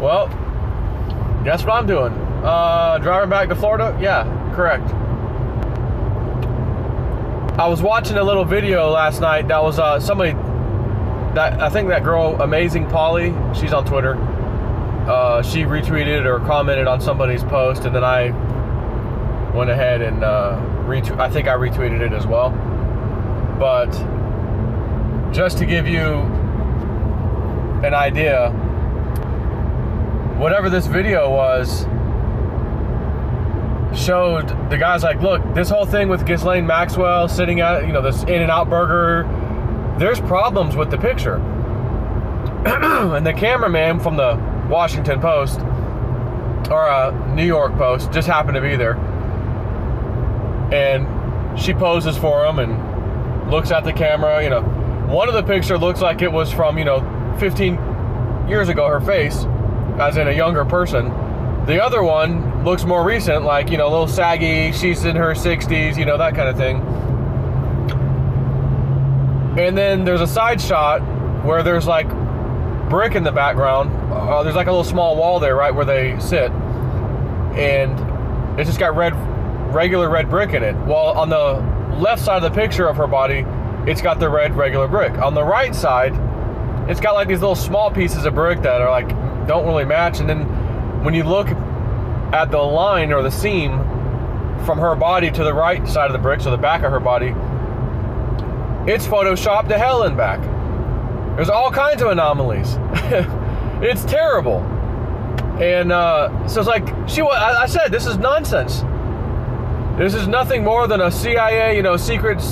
Well, guess what I'm doing? Driving back to Florida? Yeah, correct. I was watching a little video last night that was somebody that I think that girl Amazing Polly, she's on Twitter. She retweeted or commented on somebody's post, and then I went ahead and I think I retweeted it as well. But just to give you an idea, whatever this video was showed the guy's like, look, this whole thing with Ghislaine Maxwell sitting at, this In-N-Out burger, there's problems with the picture. And the cameraman from the Washington Post or New York Post just happened to be there, and she poses for him and looks at the camera. One of the picture looks like it was from 15 years ago, her face, as in a younger person. The other one looks more recent, like, a little saggy, she's in her 60s, that kind of thing. And then there's a side shot where there's like brick in the background. There's like a little small wall there right where they sit, and it's just got regular red brick in it. Well, on the left side of the picture of her body, it's got the red regular brick. On the right side, it's got like these little small pieces of brick that are like don't really match. And then when you look at the line or the seam from her body to the right side of the brick, so the back of her body, it's photoshopped to hell and back. There's all kinds of anomalies. It's terrible. And so it's like, I said, this is nonsense. This is nothing more than a CIA, secret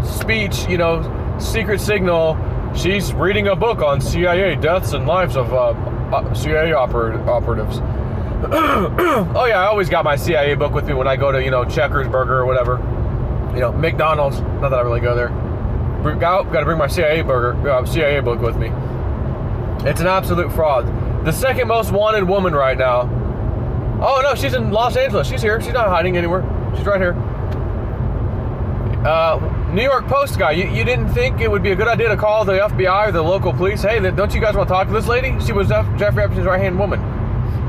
speech, secret signal. She's reading a book on CIA deaths and lives of CIA operatives. Oh yeah, I always got my CIA book with me when I go to, Checkers Burger or whatever. McDonald's. Not that I really go there. Got to bring my CIA book with me. It's an absolute fraud. The second most wanted woman right now. Oh no, she's in Los Angeles. She's here. She's not hiding anywhere. She's right here. New York Post guy. You didn't think it would be a good idea to call the FBI or the local police? Hey, don't you guys want to talk to this lady? She was Jeffrey Epstein's right-hand woman.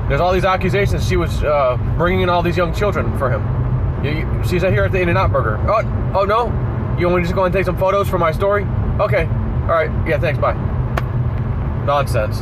There's all these accusations she was bringing in all these young children for him. She's here at the In-N-Out burger. Oh no? You want me to just go and take some photos for my story? Okay. All right. Yeah, thanks. Bye. Nonsense.